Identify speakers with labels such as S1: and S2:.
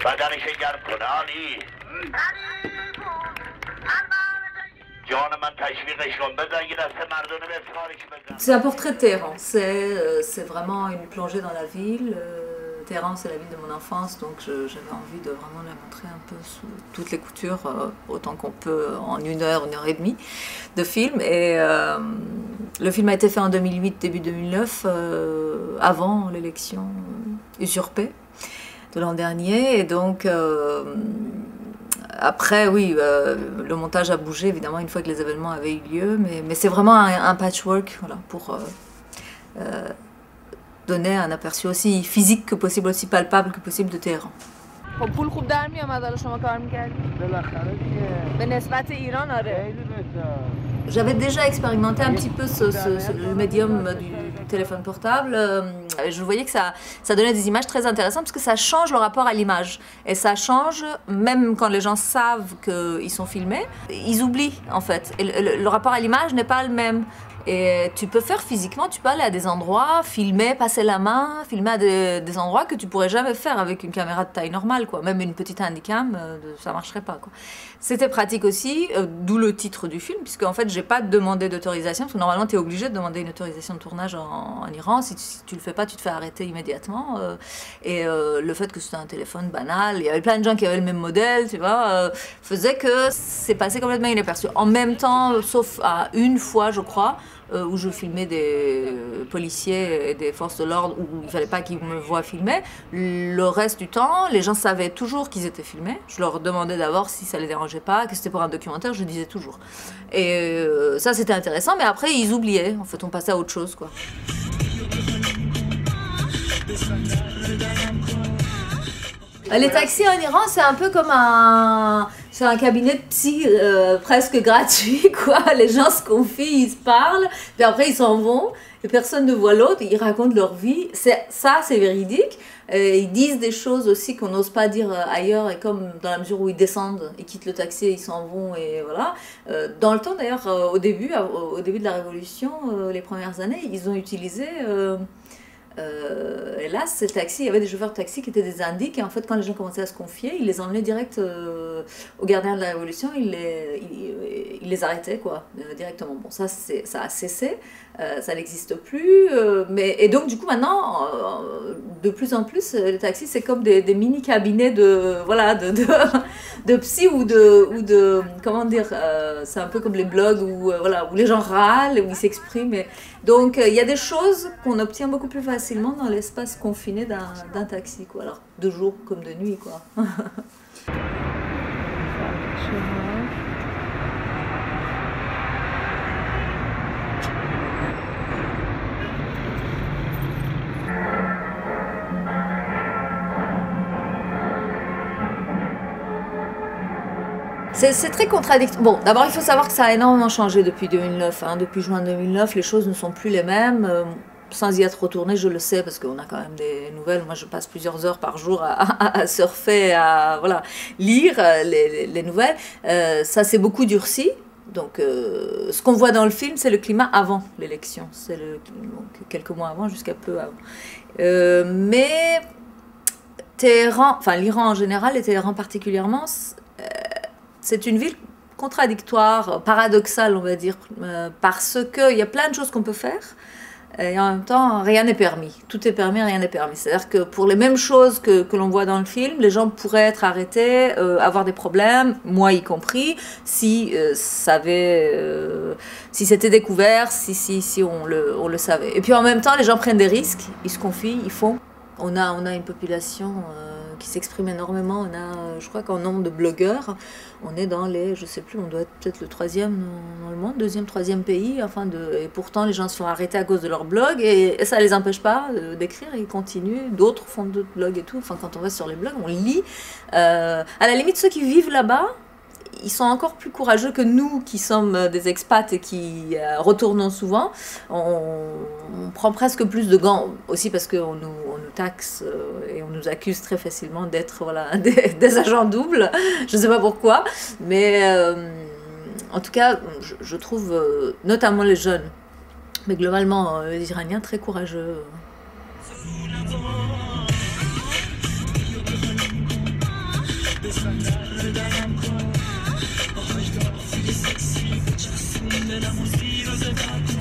S1: بدنش گرم کنه علی جان من تشویقش کن بزن یه دسته مردونه به افتخارش بزن.
S2: C'est un portrait de Téhéran, c'est vraiment une plongée dans la ville. Téhéran, c'est la ville de mon enfance, donc j'avais envie de vraiment la montrer un peu sous toutes les coutures, autant qu'on peut en 1 heure et demie de film. Et le film a été fait en 2008, début 2009, avant l'élection usurpée de l'an dernier. Et donc, après, oui, le montage a bougé, évidemment, une fois que les événements avaient eu lieu, mais c'est vraiment un patchwork, voilà, pour donner un aperçu aussi physique que possible, aussi palpable que possible de Téhéran.
S3: خب پول خوب در میامد حالا شما کار میکردید؟
S4: بالاخره دیگه
S3: به نسبت ایران آره.
S4: خیلی بهتر.
S2: J'avais déjà expérimenté un petit peu le médium du téléphone portable. Je voyais que ça donnait des images très intéressantes parce que ça change le rapport à l'image. Et ça change, même quand les gens savent qu'ils sont filmés, ils oublient en fait. Et le rapport à l'image n'est pas le même. Et tu peux faire physiquement, tu peux aller à des endroits, filmer, passer la main, filmer à des endroits que tu pourrais jamais faire avec une caméra de taille normale, quoi. Même une petite handycam, ça marcherait pas, quoi. C'était pratique aussi, d'où le titre du film, puisque en fait j'ai pas demandé d'autorisation, parce que normalement tu es obligé de demander une autorisation de tournage en Iran, si tu le fais pas tu te fais arrêter immédiatement. Et le fait que c'était un téléphone banal, il y avait plein de gens qui avaient le même modèle, tu vois, faisait que c'est passé complètement inaperçu. En même temps, sauf à une fois je crois, où je filmais des policiers et des forces de l'ordre où il ne fallait pas qu'ils me voient filmer. Le reste du temps, les gens savaient toujours qu'ils étaient filmés. Je leur demandais d'abord si ça les dérangeait pas, que c'était pour un documentaire, je disais toujours. Et ça, c'était intéressant, mais après, ils oubliaient. En fait, on passait à autre chose, quoi. Les taxis en Iran, c'est un peu comme c'est un cabinet de psy presque gratuit, quoi. Les gens se confient, ils se parlent, puis après ils s'en vont, et personne ne voit l'autre, ils racontent leur vie. Ça, c'est véridique. Ils disent des choses aussi qu'on n'ose pas dire ailleurs, et comme dans la mesure où ils descendent, ils quittent le taxi, ils s'en vont, et voilà. Dans le temps, d'ailleurs, au début de la Révolution, les premières années, ils ont utilisé... et là, ces taxis, il y avait des chauffeurs de taxi qui étaient des indiques, et en fait, quand les gens commençaient à se confier, ils les emmenaient direct aux gardiens de la Révolution, ils les arrêtaient, quoi, directement. Bon, ça a cessé, ça n'existe plus, et donc, du coup, maintenant, de plus en plus, les taxis, c'est comme des mini-cabinets de psy ou de comment dire, c'est un peu comme les blogs où les gens râlent, où ils s'expriment. Donc, il y a des choses qu'on obtient beaucoup plus facilement dans l'espace confiné d'un taxi, quoi. Alors, de jour comme de nuit, quoi. C'est très contradictoire. Bon, d'abord, il faut savoir que ça a énormément changé depuis 2009. Hein. Depuis juin 2009, les choses ne sont plus les mêmes. Sans y être retournée, je le sais, parce qu'on a quand même des nouvelles. Moi, je passe plusieurs heures par jour à surfer, à lire les nouvelles. Ça s'est beaucoup durci. Donc, ce qu'on voit dans le film, c'est le climat avant l'élection. C'est quelques mois avant, jusqu'à peu avant. Mais Téhéran, enfin l'Iran en général et Téhéran particulièrement, c'est une ville contradictoire, paradoxale, on va dire, parce qu'il y a plein de choses qu'on peut faire, et en même temps, rien n'est permis. Tout est permis, rien n'est permis. C'est-à-dire que pour les mêmes choses que l'on voit dans le film, les gens pourraient être arrêtés, avoir des problèmes, moi y compris, si c'était découvert, si on le savait. Et puis en même temps, les gens prennent des risques, ils se confient, ils font. On a une population qui s'exprime énormément. On a, je crois qu'en nombre de blogueurs, on est dans les, je sais plus, on doit être peut-être le 3e dans le monde, 2e, 3e pays. Et pourtant, les gens se font arrêter à cause de leur blog et ça les empêche pas d'écrire, ils continuent. D'autres font d'autres blogs et tout. Enfin, quand on va sur les blogs, on lit. À la limite, ceux qui vivent là-bas, ils sont encore plus courageux que nous qui sommes des expats et qui retournons souvent. On prend presque plus de gants aussi parce qu'on nous taxe et on nous accuse très facilement d'être des agents doubles. Je ne sais pas pourquoi, mais en tout cas, je trouve notamment les jeunes, mais globalement les Iraniens très courageux.
S4: سکسی بچسبون دلمو زیر و زبر